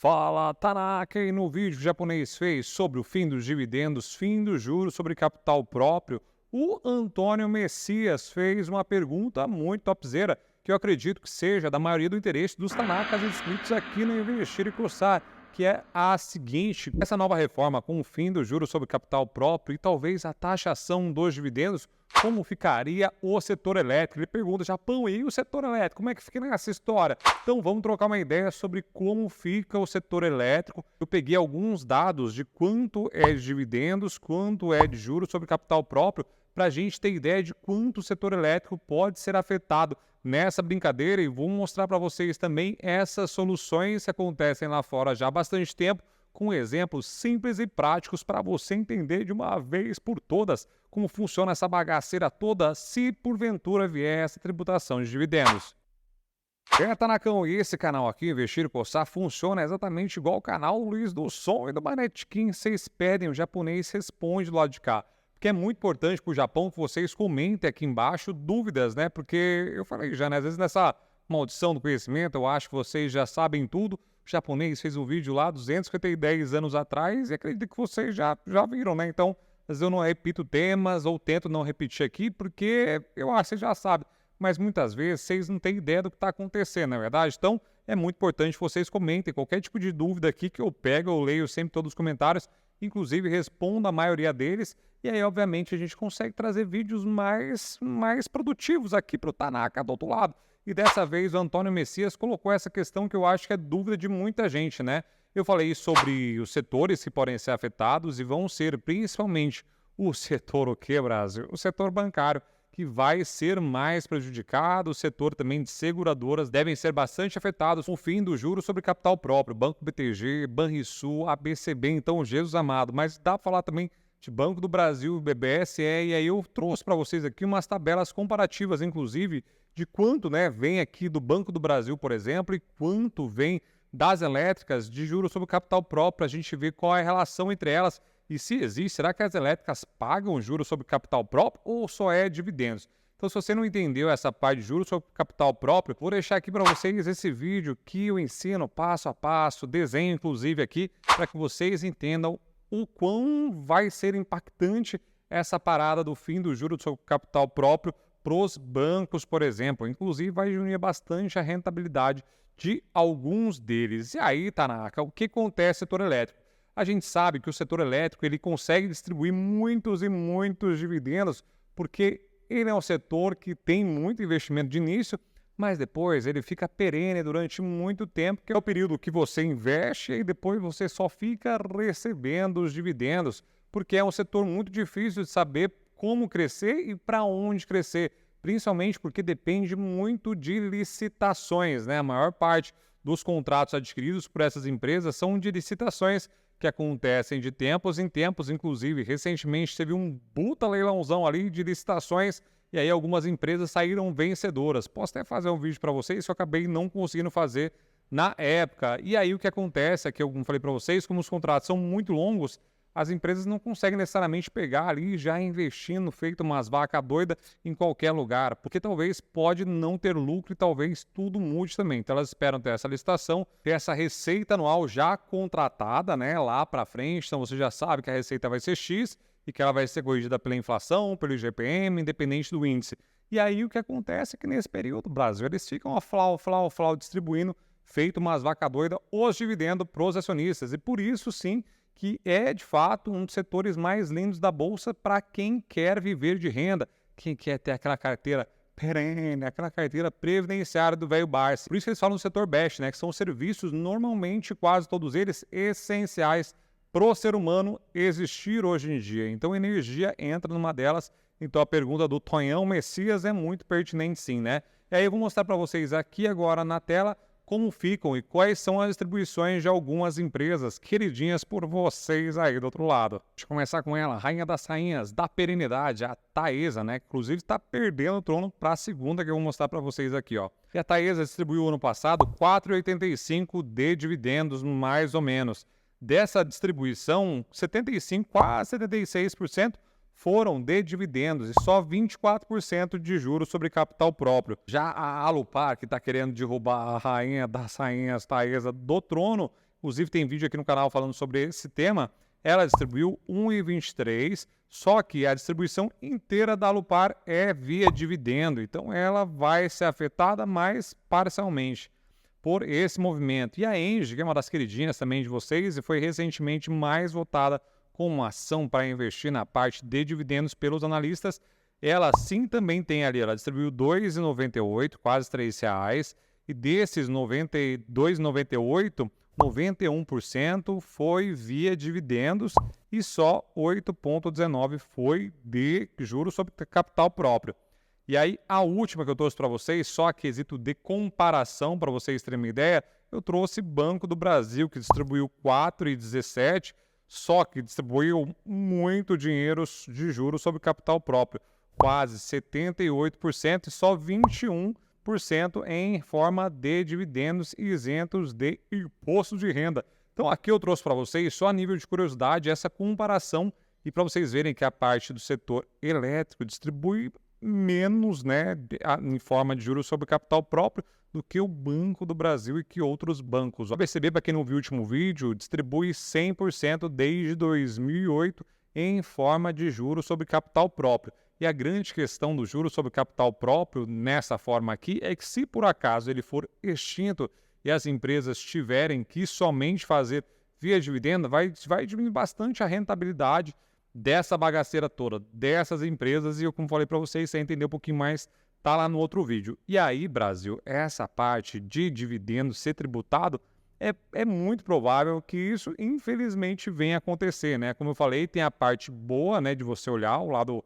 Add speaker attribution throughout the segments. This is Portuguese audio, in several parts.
Speaker 1: Fala, Tanaka! E no vídeo que o japonês fez sobre o fim dos dividendos, fim dos juros sobre capital próprio, o Antônio Messias fez uma pergunta muito topzera, que eu acredito que seja da maioria do interesse dos Tanakas inscritos aqui no Investir e Coçar, que é a seguinte: essa nova reforma com o fim dos juros sobre capital próprio e talvez a taxação dos dividendos, como ficaria o setor elétrico? Ele pergunta: Japão, e o setor elétrico? Como é que fica nessa história? Então vamos trocar uma ideia sobre como fica o setor elétrico. Eu peguei alguns dados de quanto é de dividendos, quanto é de juros sobre capital próprio, para a gente ter ideia de quanto o setor elétrico pode ser afetado nessa brincadeira, e vou mostrar para vocês também essas soluções que acontecem lá fora já há bastante tempo, com exemplos simples e práticos para você entender de uma vez por todas como funciona essa bagaceira toda se porventura vier essa tributação de dividendos. Tanakão, e esse canal aqui, Investir e Coçar, funciona exatamente igual o canal Luiz do Som e do Manetequim. Vocês pedem, o japonês responde do lado de cá. Porque é muito importante para o Japão que vocês comentem aqui embaixo dúvidas, né? Porque eu falei já, né? Às vezes nessa maldição do conhecimento, eu acho que vocês já sabem tudo. O japonês fez um vídeo lá 210 anos atrás e acredito que vocês já viram, né? Então, às vezes eu não repito temas ou tento não repetir aqui porque eu acho que vocês já sabem. Mas muitas vezes vocês não têm ideia do que está acontecendo, na verdade? Então, é muito importante que vocês comentem qualquer tipo de dúvida aqui que eu pego, eu leio sempre todos os comentários, inclusive respondo a maioria deles. E aí, obviamente, a gente consegue trazer vídeos mais produtivos aqui para o Tanaka do outro lado. E dessa vez o Antônio Messias colocou essa questão que eu acho que é dúvida de muita gente, né? Eu falei sobre os setores que podem ser afetados e vão ser principalmente o setor o quê, Brasil? O setor bancário, que vai ser mais prejudicado. O setor também de seguradoras devem ser bastante afetados com o fim do juros sobre capital próprio. Banco BTG, Banrisul, ABCB, então Jesus amado. Mas dá para falar também de Banco do Brasil, BBSE, e aí eu trouxe para vocês aqui umas tabelas comparativas, inclusive, de quanto, né, vem aqui do Banco do Brasil, por exemplo, e quanto vem das elétricas de juros sobre capital próprio, para a gente ver qual é a relação entre elas e se existe, será que as elétricas pagam juros sobre capital próprio ou só é dividendos? Então, se você não entendeu essa parte de juros sobre capital próprio, vou deixar aqui para vocês esse vídeo que eu ensino passo a passo, desenho inclusive aqui, para que vocês entendam o quão vai ser impactante essa parada do fim do juros sobre capital próprio para os bancos, por exemplo. Inclusive, vai diminuir bastante a rentabilidade de alguns deles. E aí, Tanaka, o que acontece no setor elétrico? A gente sabe que o setor elétrico ele consegue distribuir muitos e muitos dividendos porque ele é um setor que tem muito investimento de início, mas depois ele fica perene durante muito tempo, que é o período que você investe e depois você só fica recebendo os dividendos, porque é um setor muito difícil de saber como crescer e para onde crescer, principalmente porque depende muito de licitações, né? A maior parte dos contratos adquiridos por essas empresas são de licitações que acontecem de tempos em tempos. Inclusive, recentemente teve um puta leilãozão ali de licitações e aí algumas empresas saíram vencedoras. Posso até fazer um vídeo para vocês, só acabei não conseguindo fazer na época. E aí o que acontece é que, como falei para vocês, como os contratos são muito longos, as empresas não conseguem necessariamente pegar ali já investindo, feito umas vacas doidas em qualquer lugar, porque talvez pode não ter lucro e talvez tudo mude também. Então elas esperam ter essa licitação, ter essa receita anual já contratada, né, lá para frente. Então você já sabe que a receita vai ser X e que ela vai ser corrigida pela inflação, pelo IGPM, independente do índice. E aí o que acontece é que nesse período, Brasil, eles ficam a flau distribuindo, feito umas vacas doidas, os dividendos para os acionistas. E por isso, sim, que é, de fato, um dos setores mais lindos da Bolsa para quem quer viver de renda, quem quer ter aquela carteira perene, aquela carteira previdenciária do velho Barça. Por isso que eles falam do setor BEST, né, que são serviços, normalmente, quase todos eles, essenciais para o ser humano existir hoje em dia. Então, energia entra numa delas. Então, a pergunta do Tonhão Messias é muito pertinente, sim, né? E aí eu vou mostrar para vocês aqui agora na tela como ficam e quais são as distribuições de algumas empresas queridinhas por vocês aí do outro lado. Deixa eu começar com ela, rainha das rainhas da perenidade, a Taesa, né? Inclusive está perdendo o trono para a segunda que eu vou mostrar para vocês aqui, ó. E a Taesa distribuiu ano passado 4,85 de dividendos, mais ou menos. Dessa distribuição, 75, quase 76% foram de dividendos e só 24% de juros sobre capital próprio. Já a Alupar, que está querendo derrubar a rainha das rainhas Taesa do trono, inclusive tem vídeo aqui no canal falando sobre esse tema, ela distribuiu 1,23, só que a distribuição inteira da Alupar é via dividendo, então ela vai ser afetada mais parcialmente por esse movimento. E a Engie, que é uma das queridinhas também de vocês, e foi recentemente mais votada como uma ação para investir na parte de dividendos pelos analistas, ela sim também tem ali, ela distribuiu R$ 2,98, quase R$ 3, e desses 92,98, 91% foi via dividendos e só 8,19% foi de juros sobre capital próprio. E aí, a última que eu trouxe para vocês, só a quesito de comparação, para vocês terem uma ideia, eu trouxe Banco do Brasil, que distribuiu 4,17%, só que distribuiu muito dinheiro de juros sobre capital próprio, quase 78% e só 21% em forma de dividendos isentos de imposto de renda. Então aqui eu trouxe para vocês, só a nível de curiosidade, essa comparação e para vocês verem que a parte do setor elétrico distribui menos, né, em forma de juros sobre capital próprio do que o Banco do Brasil e que outros bancos. Vai perceber, para quem não viu o último vídeo, distribui 100% desde 2008 em forma de juros sobre capital próprio. E a grande questão do juros sobre capital próprio nessa forma aqui é que se por acaso ele for extinto e as empresas tiverem que somente fazer via dividendo, vai diminuir bastante a rentabilidade dessa bagaceira toda, dessas empresas, e eu, como falei para vocês, você entender um pouquinho mais, tá lá no outro vídeo. E aí, Brasil, essa parte de dividendo ser tributado, é muito provável que isso, infelizmente, venha a acontecer, né? Como eu falei, tem a parte boa, né, de você olhar o lado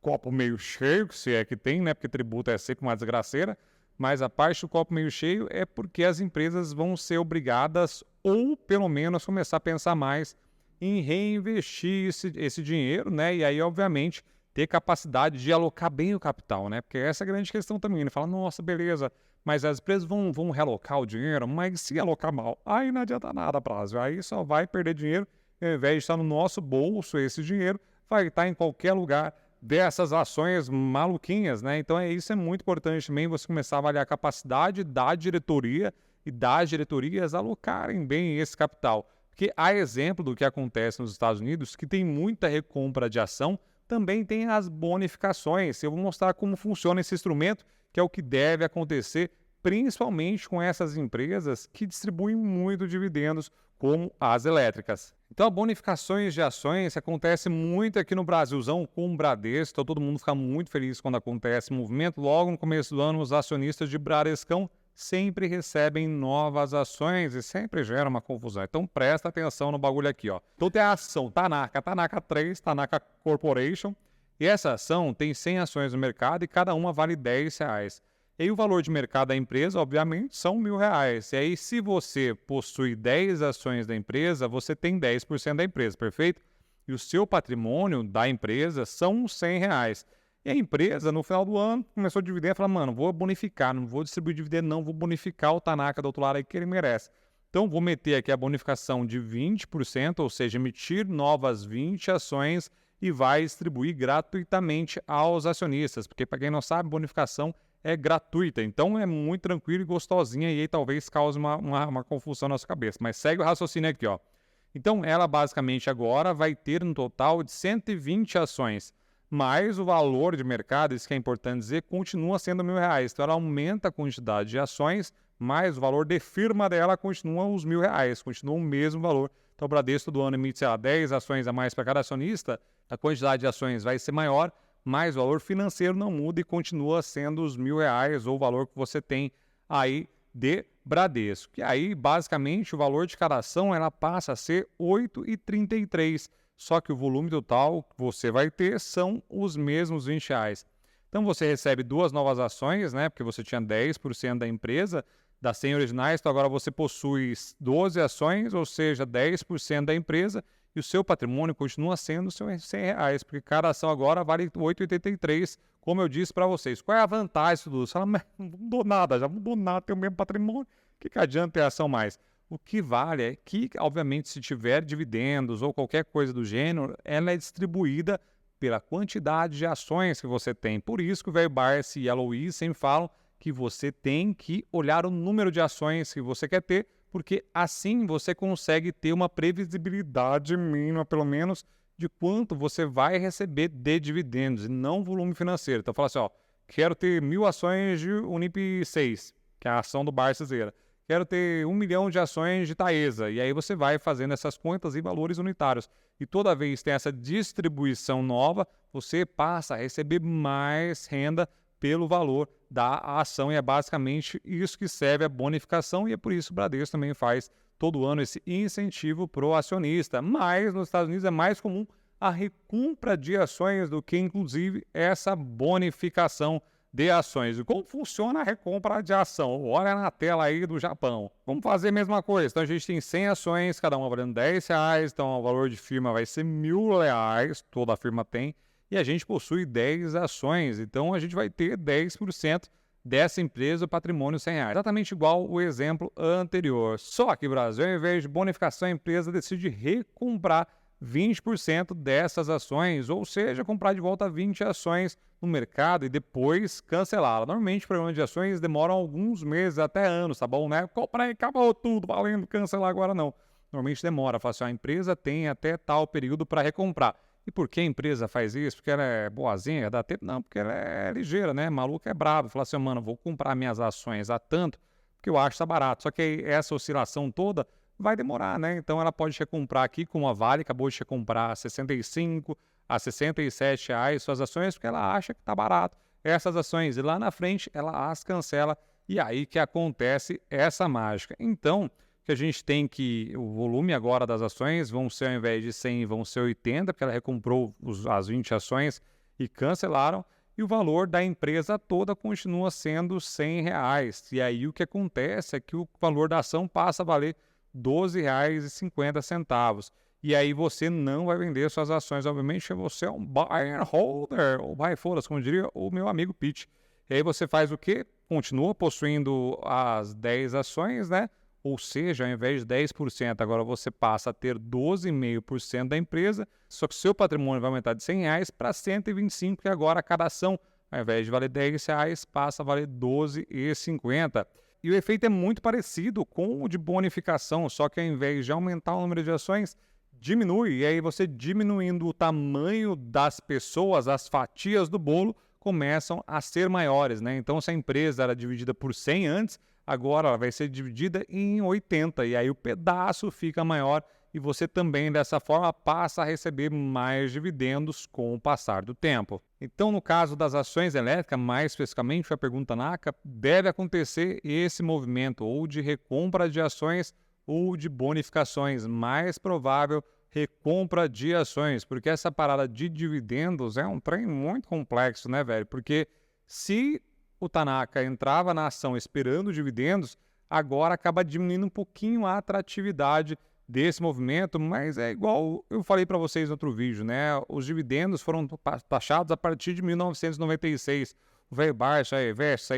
Speaker 1: copo meio cheio, se é que tem, né? Porque tributo é sempre uma desgraceira, mas a parte do copo meio cheio é porque as empresas vão ser obrigadas, ou pelo menos começar a pensar mais em reinvestir esse dinheiro, né? E aí, obviamente, ter capacidade de alocar bem o capital, né? Porque essa é a grande questão também. Ele fala, nossa, beleza, mas as empresas vão realocar o dinheiro, mas se alocar mal, aí não adianta nada, Brasil. Aí só vai perder dinheiro, e ao invés de estar no nosso bolso, esse dinheiro vai estar em qualquer lugar dessas ações maluquinhas, né? Então isso é muito importante também, você começar a avaliar a capacidade da diretoria e das diretorias alocarem bem esse capital. Porque há exemplo do que acontece nos Estados Unidos, que tem muita recompra de ação, também tem as bonificações. Eu vou mostrar como funciona esse instrumento, que é o que deve acontecer, principalmente com essas empresas que distribuem muito dividendos, como as elétricas. Então, bonificações de ações acontece muito aqui no Brasilzão com o Bradesco, então todo mundo fica muito feliz quando acontece movimento. Logo no começo do ano, os acionistas de Bradescão sempre recebem novas ações e sempre gera uma confusão. Então presta atenção no bagulho aqui, ó. Então tem a ação Tanaka 3, Tanaka Corporation, e essa ação tem 100 ações no mercado e cada uma vale R$10. E aí o valor de mercado da empresa, obviamente, são R$1.000. E aí se você possui 10 ações da empresa, você tem 10% da empresa, perfeito? E o seu patrimônio da empresa são R$100. E a empresa, no final do ano, começou a dividir e falou, mano, vou bonificar, não vou distribuir dividendo não, vou bonificar o Tanaka do outro lado aí que ele merece. Então, vou meter aqui a bonificação de 20%, ou seja, emitir novas 20 ações e vai distribuir gratuitamente aos acionistas, porque para quem não sabe, bonificação é gratuita, então é muito tranquilo e gostosinha e aí talvez cause uma confusão na sua cabeça. Mas segue o raciocínio aqui, ó. Então, ela basicamente agora vai ter um total de 120 ações, mas o valor de mercado, isso que é importante dizer, continua sendo R$1.000. Então ela aumenta a quantidade de ações, mas o valor de firma dela continua os R$1.000, continua o mesmo valor. Então o Bradesco do ano emite, sei lá, 10 ações a mais para cada acionista, a quantidade de ações vai ser maior, mas o valor financeiro não muda e continua sendo os R$1.000 ou o valor que você tem aí de Bradesco. E aí, basicamente, o valor de cada ação ela passa a ser R$ 8,33. Só que o volume total que você vai ter são os mesmos R$20. Então você recebe 2 novas ações, né? Porque você tinha 10% da empresa, das 100 originais, então agora você possui 12 ações, ou seja, 10% da empresa, e o seu patrimônio continua sendo R$100, porque cada ação agora vale R$ 8,83, como eu disse para vocês. Qual é a vantagem disso tudo? Você fala, mas não mudou nada, já mudou nada, tem o mesmo patrimônio, o que adianta ter ação mais? O que vale é que, obviamente, se tiver dividendos ou qualquer coisa do gênero, ela é distribuída pela quantidade de ações que você tem. Por isso que o velho Barsi e a Luiz sempre falam que você tem que olhar o número de ações que você quer ter, Porque assim você consegue ter uma previsibilidade mínima, pelo menos, de quanto você vai receber de dividendos e não volume financeiro. Então, fala assim, ó, quero ter 1.000 ações de Unip 6, que é a ação do Barcezeira. Quero ter 1 milhão de ações de Taesa. E aí você vai fazendo essas contas em valores unitários. E toda vez que tem essa distribuição nova, você passa a receber mais renda pelo valor da ação. E é basicamente isso que serve a bonificação. E é por isso que o Bradesco também faz todo ano esse incentivo para o acionista. Mas nos Estados Unidos é mais comum a recompra de ações do que, inclusive, essa bonificação de ações. E como funciona a recompra de ação? Olha na tela aí do Japão. Vamos fazer a mesma coisa. Então a gente tem 100 ações, cada uma valendo R$10, então o valor de firma vai ser R$1.000, toda a firma tem, e a gente possui 10 ações, então a gente vai ter 10% dessa empresa, o patrimônio R$100. Exatamente igual o exemplo anterior. Só que, Brasil, ao invés de bonificação, a empresa decide recomprar 20% dessas ações, ou seja, comprar de volta 20 ações no mercado e depois cancelá-la. Normalmente, programas de ações demoram alguns meses, até anos, tá bom, né? Comprar e acabou tudo, valendo, cancelar agora não. Normalmente demora, fala assim, a empresa tem até tal período para recomprar. E por que a empresa faz isso? Porque ela é boazinha, dá tempo? Não, porque ela é ligeira, né? Maluca é brabo. Fala assim, mano, vou comprar minhas ações a tanto, porque eu acho que tá barato. Só que essa oscilação toda vai demorar, né? Então ela pode recomprar aqui, como a Vale acabou de recomprar a 65 a 67 reais suas ações, porque ela acha que tá barato essas ações. E lá na frente ela as cancela e aí que acontece essa mágica. Então, que a gente tem que o volume agora das ações vão ser, ao invés de 100, vão ser 80, porque ela recomprou as 20 ações e cancelaram, e o valor da empresa toda continua sendo R$100. E aí o que acontece é que o valor da ação passa a valer R$12,50. E aí você não vai vender suas ações, obviamente, você é um buy and holder, ou buy foda, como diria o meu amigo Pete. E aí você faz o quê? Continua possuindo as 10 ações, né? Ou seja, ao invés de 10%, agora você passa a ter 12,5% da empresa, só que seu patrimônio vai aumentar de R$100 para 125, e agora cada ação, ao invés de valer R$10, passa a valer R$12,50. E o efeito é muito parecido com o de bonificação, só que ao invés de aumentar o número de ações, diminui. E aí você diminuindo o tamanho das pessoas, as fatias do bolo começam a ser maiores, né? Então, se a empresa era dividida por 100 antes, agora ela vai ser dividida em 80, e aí o pedaço fica maior e você também, dessa forma, passa a receber mais dividendos com o passar do tempo. Então, no caso das ações elétricas, mais especificamente, foi a pergunta NACA, deve acontecer esse movimento ou de recompra de ações ou de bonificações. Mais provável, recompra de ações, porque essa parada de dividendos é um trem muito complexo, né, velho? Porque se o Tanaka entrava na ação esperando dividendos, agora acaba diminuindo um pouquinho a atratividade desse movimento, mas é igual eu falei para vocês no outro vídeo, né? Os dividendos foram taxados a partir de 1996. O velho Barça aí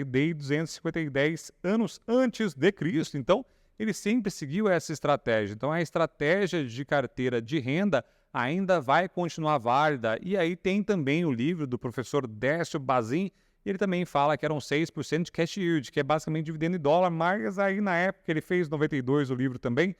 Speaker 1: desde 210 anos antes de Cristo. Então, ele sempre seguiu essa estratégia. Então, a estratégia de carteira de renda ainda vai continuar válida. E aí tem também o livro do professor Décio Bazin. Ele também fala que eram 6% de cash yield, que é basicamente dividendo em dólar, mas aí na época que ele fez 92 o livro também,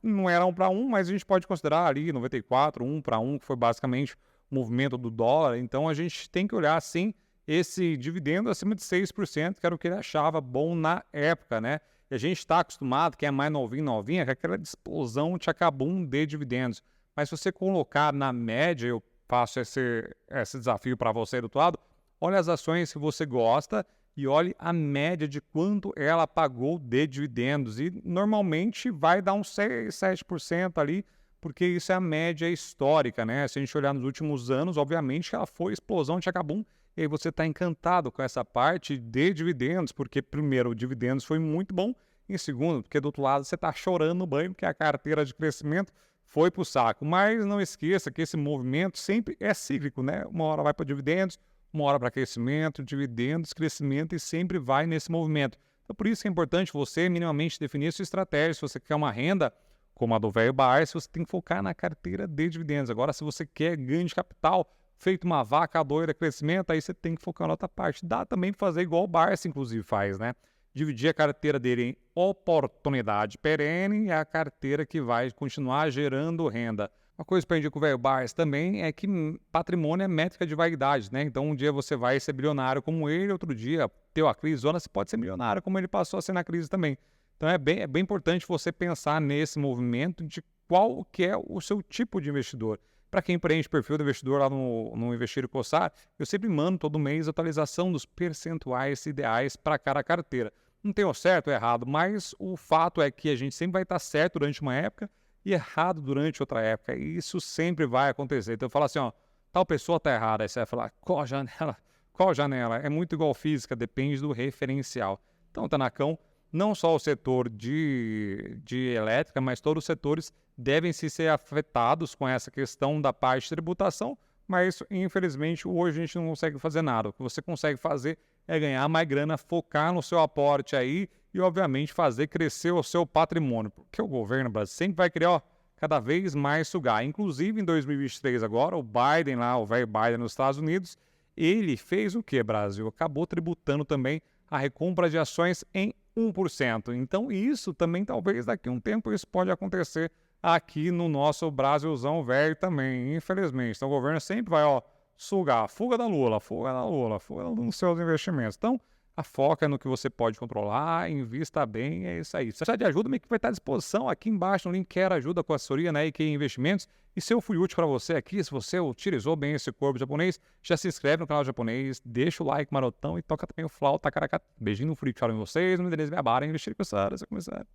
Speaker 1: não era 1 para 1, mas a gente pode considerar ali 94, 1 para 1, que foi basicamente o movimento do dólar. Então a gente tem que olhar sim esse dividendo acima de 6%, que era o que ele achava bom na época, né? E a gente está acostumado, quem é mais novinha, com aquela explosão de acabum de dividendos. Mas se você colocar na média, eu faço esse desafio para você do outro lado, olhe as ações que você gosta e olhe a média de quanto ela pagou de dividendos. E normalmente vai dar uns 6, 7% ali, porque isso é a média histórica, né? Se a gente olhar nos últimos anos, obviamente ela foi explosão de acabum. E aí você está encantado com essa parte de dividendos, porque primeiro, o dividendos foi muito bom, e segundo, porque do outro lado você está chorando no banho, porque a carteira de crescimento foi para o saco. Mas não esqueça que esse movimento sempre é cíclico, né? Uma hora vai para dividendos, uma hora para crescimento, dividendos, crescimento, e sempre vai nesse movimento. Então, por isso que é importante você minimamente definir sua estratégia. Se você quer uma renda como a do velho Barça, você tem que focar na carteira de dividendos. Agora, se você quer ganho de capital, feito uma vaca doida, crescimento, aí você tem que focar na outra parte. Dá também para fazer igual o Barça, inclusive, faz, né? dividir a carteira dele em oportunidade perene e a carteira que vai continuar gerando renda. Uma coisa que eu aprendi com o velho Barnes também é que patrimônio é métrica de vaidade, né? Então, um dia você vai ser bilionário como ele, outro dia, teu a crise zona, você pode ser milionário como ele passou a ser na crise também. Então, é bem importante você pensar nesse movimento de qual que é o seu tipo de investidor. Para quem preenche o perfil do investidor lá no Investir e Coçar, eu sempre mando todo mês a atualização dos percentuais ideais para cada carteira. Não tem o certo ou errado, mas o fato é que a gente sempre vai estar certo durante uma época e errado durante outra época. E isso sempre vai acontecer. Então eu falo assim, ó, tal pessoa está errada. Aí você vai falar, qual janela? Qual janela? É muito igual física, depende do referencial. Então, Tanacão, não só o setor de elétrica, mas todos os setores devem ser afetados com essa questão da parte de tributação, mas infelizmente hoje a gente não consegue fazer nada. O que você consegue fazer é ganhar mais grana, focar no seu aporte aí e, obviamente, fazer crescer o seu patrimônio, porque o governo brasileiro sempre vai querer, ó, cada vez mais sugar. Inclusive, em 2023 agora, o Biden lá, o velho Biden nos Estados Unidos, ele fez o que, Brasil? Acabou tributando também a recompra de ações em 1%. Então, isso também, talvez, daqui a um tempo, isso pode acontecer aqui no nosso Brasilzão velho também, infelizmente. Então, o governo sempre vai, ó, sugar. Fuga da Lula, fuga da Lula, fuga dos seus investimentos. Então, a foca é no que você pode controlar, invista bem, é isso aí. Se precisar de ajuda, minha equipe vai estar à disposição aqui embaixo no link Quer Ajuda com Assessoria, né, IK Investimentos. E se eu fui útil para você aqui, se você utilizou bem esse corpo japonês, já se inscreve no canal japonês, deixa o like marotão e toca também o flauta caracata. Beijinho no frio, tchau em vocês, no endereço minha barra, investir com essa área, começar.